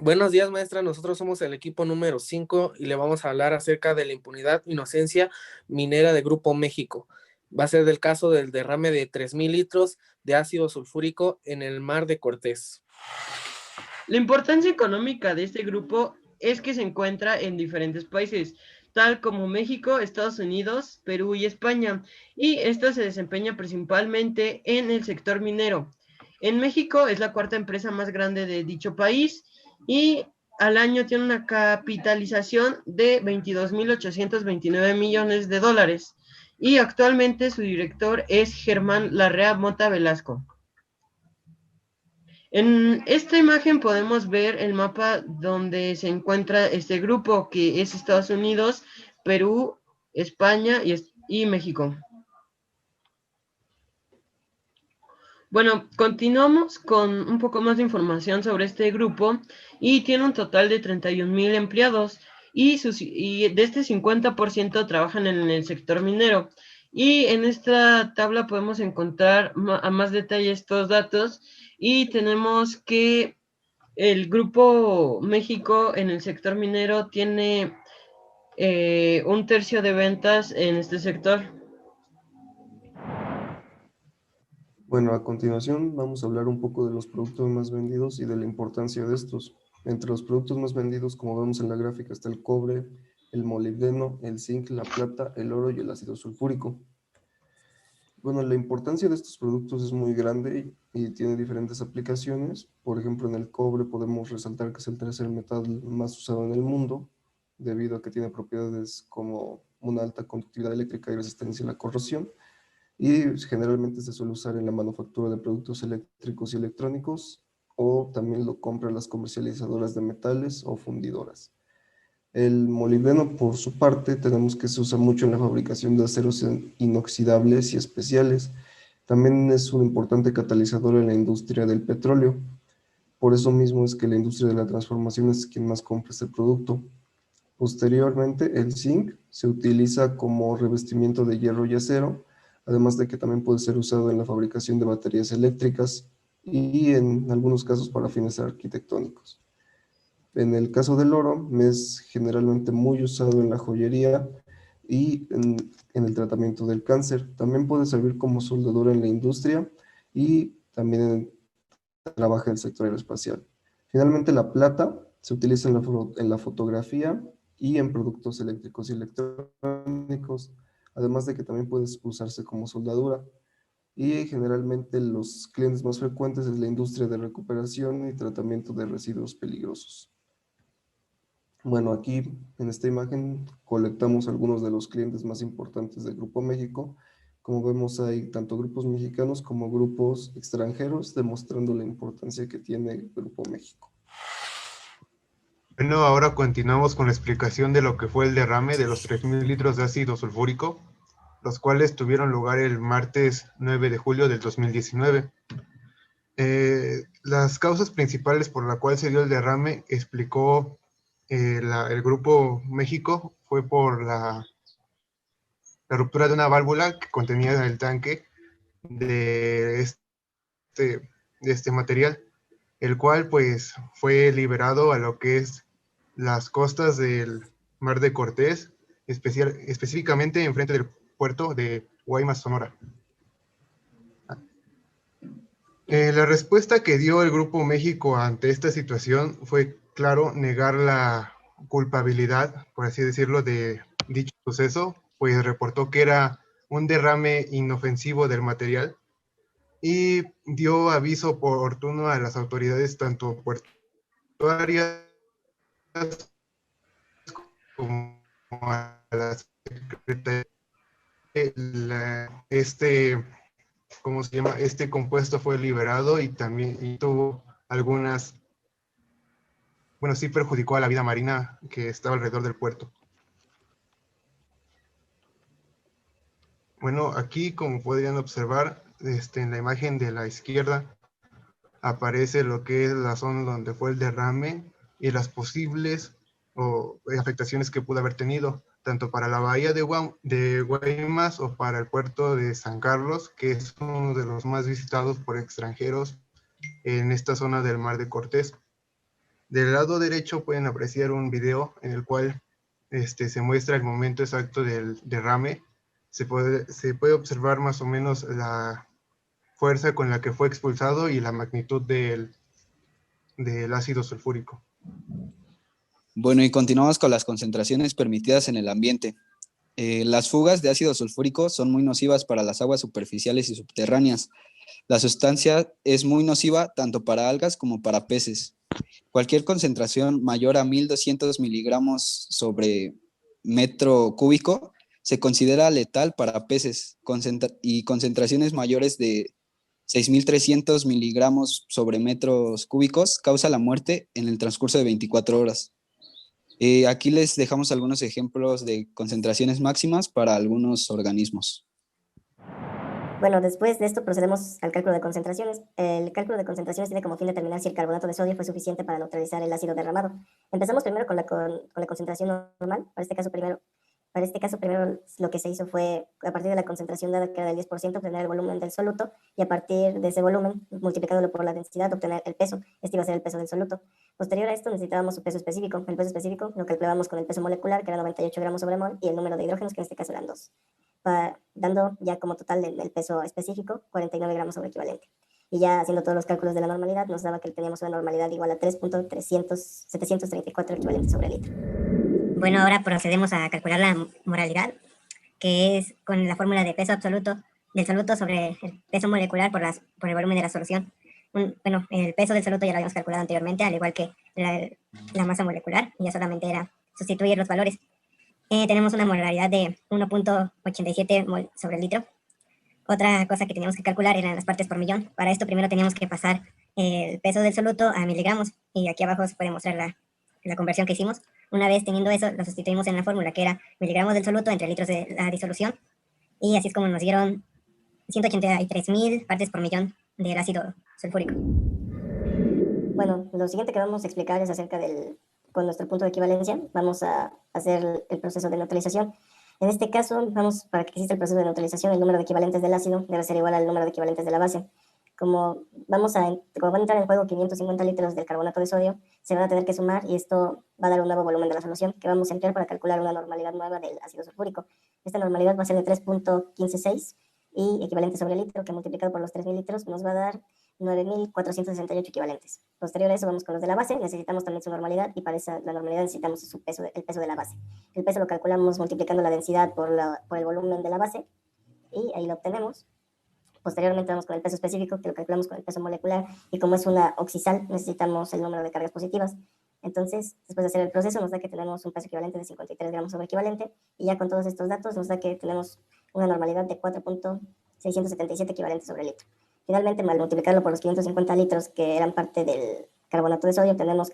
Buenos días, maestra. Nosotros somos el equipo número 5 y le vamos a hablar acerca de la impunidad e inocencia minera de Grupo México. Va a ser del caso del derrame de 3,000 litros de ácido sulfúrico en el mar de Cortés. La importancia económica de este grupo es que se encuentra en diferentes países, tal como México, Estados Unidos, Perú y España, y esta se desempeña principalmente en el sector minero. En México es la cuarta empresa más grande de dicho país y al año tiene una capitalización de 22.829 millones de dólares y actualmente su director es Germán Larrea Mota Velasco. En esta imagen podemos ver el mapa donde se encuentra este grupo, que es Estados Unidos, Perú, España y México. Bueno, continuamos con un poco más de información sobre este grupo y tiene un total de 31,000 empleados y de este 50% trabajan en el sector minero. Y en esta tabla podemos encontrar a más detalle estos datos y tenemos que el Grupo México en el sector minero tiene un tercio de ventas en este sector. Bueno, a continuación vamos a hablar un poco de los productos más vendidos y de la importancia de estos. Entre los productos más vendidos, como vemos en la gráfica, está el cobre, el molibdeno, el zinc, la plata, el oro y el ácido sulfúrico. Bueno, la importancia de estos productos es muy grande y tiene diferentes aplicaciones. Por ejemplo, en el cobre podemos resaltar que es el tercer metal más usado en el mundo, debido a que tiene propiedades como una alta conductividad eléctrica y resistencia a la corrosión, y generalmente se suele usar en la manufactura de productos eléctricos y electrónicos, o también lo compran las comercializadoras de metales o fundidoras. El molibdeno, por su parte, tenemos que se usa mucho en la fabricación de aceros inoxidables y especiales. También es un importante catalizador en la industria del petróleo. Por eso mismo es que la industria de la transformación es quien más compra este producto. Posteriormente, el zinc se utiliza como revestimiento de hierro y acero, además de que también puede ser usado en la fabricación de baterías eléctricas y en algunos casos para fines arquitectónicos. En el caso del oro, es generalmente muy usado en la joyería y en el tratamiento del cáncer. También puede servir como soldadura en la industria y también trabaja en el sector aeroespacial. Finalmente, la plata se utiliza en la fotografía y en productos eléctricos y electrónicos, además de que también puede usarse como soldadura. Y generalmente los clientes más frecuentes es la industria de recuperación y tratamiento de residuos peligrosos. Bueno, aquí en esta imagen colectamos algunos de los clientes más importantes del Grupo México. Como vemos, hay tanto grupos mexicanos como grupos extranjeros, demostrando la importancia que tiene el Grupo México. Bueno, ahora continuamos con la explicación de lo que fue el derrame de los 3,000 litros de ácido sulfúrico, los cuales tuvieron lugar el martes 9 de julio del 2019. Las causas principales por las cuales se dio el derrame, explicó el Grupo México, fue por la ruptura de una válvula que contenía el tanque de este material, el cual pues fue liberado a lo que es las costas del Mar de Cortés, específicamente enfrente del puerto de Guaymas, Sonora. La respuesta que dio el Grupo México ante esta situación fue, claro, negar la culpabilidad, por así decirlo, de dicho suceso, pues reportó que era un derrame inofensivo del material y dio aviso oportuno a las autoridades tanto portuarias como a la Secretaría. ¿Cómo se llama? Este compuesto fue liberado y también tuvo algunas, bueno, sí perjudicó a la vida marina que estaba alrededor del puerto. Bueno, aquí como podrían observar, en la imagen de la izquierda aparece lo que es la zona donde fue el derrame y las posibles afectaciones que pudo haber tenido, tanto para la bahía de Guaymas o para el puerto de San Carlos, que es uno de los más visitados por extranjeros en esta zona del Mar de Cortés. Del lado derecho pueden apreciar un video en el cual se muestra el momento exacto del derrame. Se puede observar más o menos la fuerza con la que fue expulsado y la magnitud del ácido sulfúrico. Bueno, y continuamos con las concentraciones permitidas en el ambiente. Las fugas de ácido sulfúrico son muy nocivas para las aguas superficiales y subterráneas. La sustancia es muy nociva tanto para algas como para peces. Cualquier concentración mayor a 1200 miligramos sobre metro cúbico se considera letal para peces y concentraciones mayores de 6300 miligramos sobre metros cúbicos causa la muerte en el transcurso de 24 horas. Aquí les dejamos algunos ejemplos de concentraciones máximas para algunos organismos. Bueno, después de esto procedemos al cálculo de concentraciones. El cálculo de concentraciones tiene como fin determinar si el carbonato de sodio fue suficiente para neutralizar el ácido derramado. Empezamos primero con la concentración normal. Para este caso primero lo que se hizo fue, a partir de la concentración dada que era del 10%, obtener el volumen del soluto, y a partir de ese volumen, multiplicándolo por la densidad, obtener el peso. Este iba a ser el peso del soluto. Posterior a esto necesitábamos su peso específico. El peso específico lo calculábamos con el peso molecular, que era 98 gramos sobre mol, y el número de hidrógenos, que en este caso eran 2. Dando ya como total del peso específico 49 gramos sobre equivalente. Y ya haciendo todos los cálculos de la normalidad, nos daba que teníamos una normalidad igual a 3.734 equivalentes sobre litro. Bueno, ahora procedemos a calcular la moralidad, que es con la fórmula de peso absoluto del soluto sobre el peso molecular por el volumen de la solución. Bueno, el peso del soluto ya lo habíamos calculado anteriormente, al igual que la masa molecular, y ya solamente era sustituir los valores. Tenemos una moralidad de 1.87 mol sobre el litro. Otra cosa que teníamos que calcular eran las partes por millón. Para esto primero teníamos que pasar el peso del soluto a miligramos, y aquí abajo se puede mostrar la conversión que hicimos. Una vez teniendo eso, lo sustituimos en la fórmula, que era miligramos del soluto entre litros de la disolución, y así es como nos dieron 183.000 partes por millón del ácido sulfúrico. Bueno, lo siguiente que vamos a explicar es acerca con nuestro punto de equivalencia, vamos a hacer el proceso de neutralización. En este caso, para que exista el proceso de neutralización, el número de equivalentes del ácido debe ser igual al número de equivalentes de la base. Como van a entrar en juego 550 litros del carbonato de sodio, se van a tener que sumar, y esto va a dar un nuevo volumen de la solución que vamos a emplear para calcular una normalidad nueva del ácido sulfúrico. Esta normalidad va a ser de 3.156 y equivalente sobre litro, que multiplicado por los 3.000 litros nos va a dar 9.468 equivalentes. Posterior a eso vamos con los de la base. Necesitamos también su normalidad, y para la normalidad necesitamos el peso de la base. El peso lo calculamos multiplicando la densidad por el volumen de la base, y ahí lo obtenemos. Posteriormente vamos con el peso específico, que lo calculamos con el peso molecular, y como es una oxisal necesitamos el número de cargas positivas. Entonces, después de hacer el proceso, nos da que tenemos un peso equivalente de 53 gramos sobre equivalente, y ya con todos estos datos nos da que tenemos una normalidad de 4.677 equivalentes sobre litro. Finalmente, al multiplicarlo por los 550 litros que eran parte del carbonato de sodio, tenemos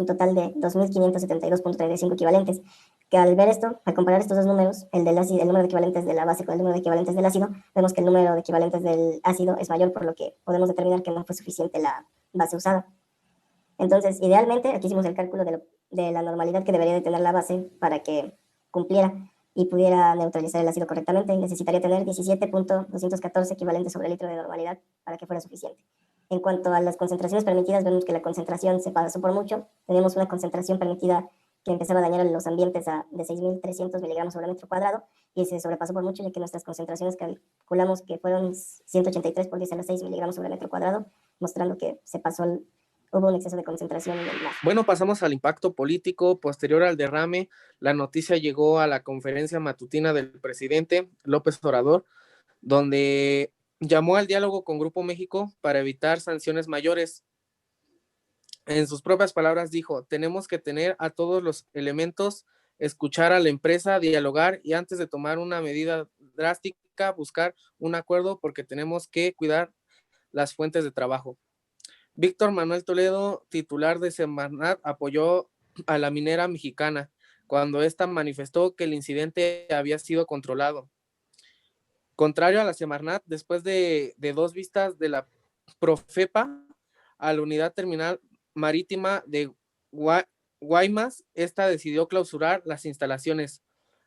un total de 2.572.35 equivalentes, que al ver esto, al comparar estos dos números, el número de equivalentes de la base con el número de equivalentes del ácido, vemos que el número de equivalentes del ácido es mayor, por lo que podemos determinar que no fue suficiente la base usada. Entonces, idealmente, aquí hicimos el cálculo de la normalidad que debería de tener la base para que cumpliera y pudiera neutralizar el ácido correctamente. Necesitaría tener 17.214 equivalentes sobre litro de normalidad para que fuera suficiente. En cuanto a las concentraciones permitidas, vemos que la concentración se pasó por mucho. Tenemos una concentración permitida que empezaba a dañar a los ambientes de 6.300 miligramos sobre metro cuadrado, y se sobrepasó por mucho, ya que nuestras concentraciones calculamos que fueron 183 por 10 a la 6 miligramos sobre metro cuadrado, mostrando que hubo un exceso de concentración en el mar. Bueno, pasamos al impacto político. Posterior al derrame, la noticia llegó a la conferencia matutina del presidente López Obrador, donde llamó al diálogo con Grupo México para evitar sanciones mayores. En sus propias palabras dijo: tenemos que tener a todos los elementos, escuchar a la empresa, dialogar, y antes de tomar una medida drástica, buscar un acuerdo, porque tenemos que cuidar las fuentes de trabajo. Víctor Manuel Toledo, titular de Semarnat, apoyó a la minera mexicana cuando ésta manifestó que el incidente había sido controlado. Contrario a la Semarnat, después de dos vistas de la Profepa a la unidad terminal marítima de Guaymas, esta decidió clausurar las instalaciones,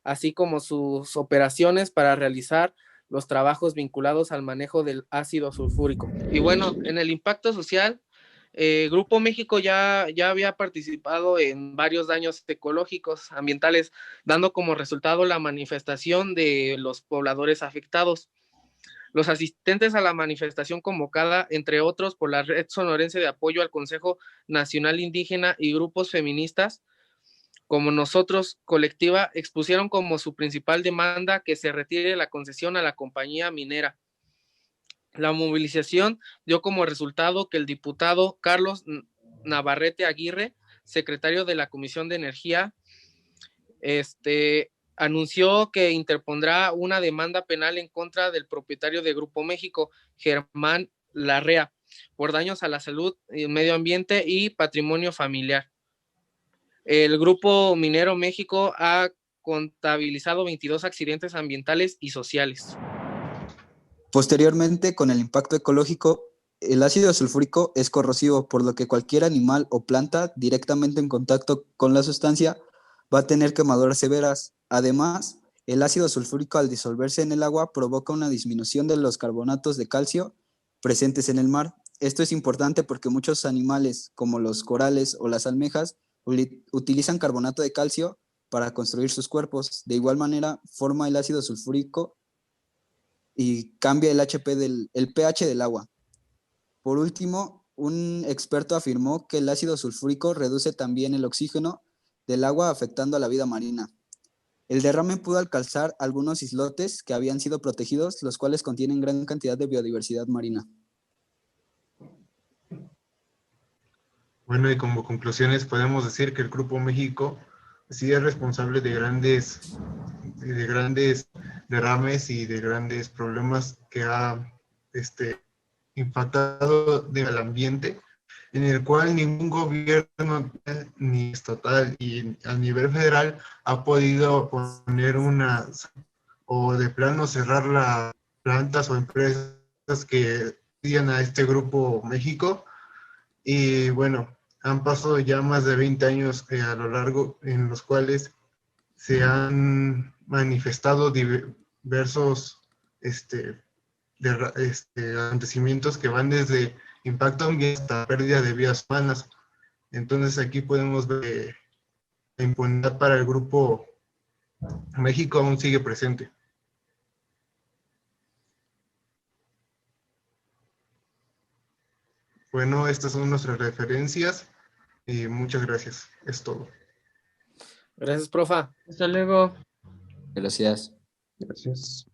así como sus operaciones para realizar los trabajos vinculados al manejo del ácido sulfúrico. Y bueno, en el impacto social, Grupo México ya había participado en varios daños ecológicos ambientales, dando como resultado la manifestación de los pobladores afectados. Los asistentes a la manifestación convocada, entre otros, por la Red Sonorense de Apoyo al Consejo Nacional Indígena y grupos feministas, como nosotros, colectiva, expusieron como su principal demanda que se retire la concesión a la compañía minera. La movilización dio como resultado que el diputado Carlos Navarrete Aguirre, secretario de la Comisión de Energía, anunció que interpondrá una demanda penal en contra del propietario de Grupo México, Germán Larrea, por daños a la salud, medio ambiente y patrimonio familiar. El Grupo Minero México ha contabilizado 22 accidentes ambientales y sociales. Posteriormente, con el impacto ecológico, el ácido sulfúrico es corrosivo, por lo que cualquier animal o planta directamente en contacto con la sustancia va a tener quemaduras severas. Además, el ácido sulfúrico al disolverse en el agua provoca una disminución de los carbonatos de calcio presentes en el mar. Esto es importante porque muchos animales, como los corales o las almejas, utilizan carbonato de calcio para construir sus cuerpos. De igual manera, forma el ácido sulfúrico y cambia el pH del agua. Por último, un experto afirmó que el ácido sulfúrico reduce también el oxígeno del agua, afectando a la vida marina. El derrame pudo alcanzar algunos islotes que habían sido protegidos, los cuales contienen gran cantidad de biodiversidad marina. Bueno, y como conclusiones podemos decir que el Grupo México sí es responsable de grandes derrames y de grandes problemas que ha impactado del ambiente, en el cual ningún gobierno ni estatal y a nivel federal ha podido poner o de plano cerrar las plantas o empresas que tienen a este Grupo México. Y bueno, han pasado ya más de 20 años a lo largo en los cuales se han manifestado diversos acontecimientos que van desde impacto ambiental hasta pérdida de vidas humanas. Entonces aquí podemos ver la impunidad para el Grupo México aún sigue presente. Bueno, estas son nuestras referencias y muchas gracias. Es todo. Gracias, profa. Hasta luego. Gracias. Gracias.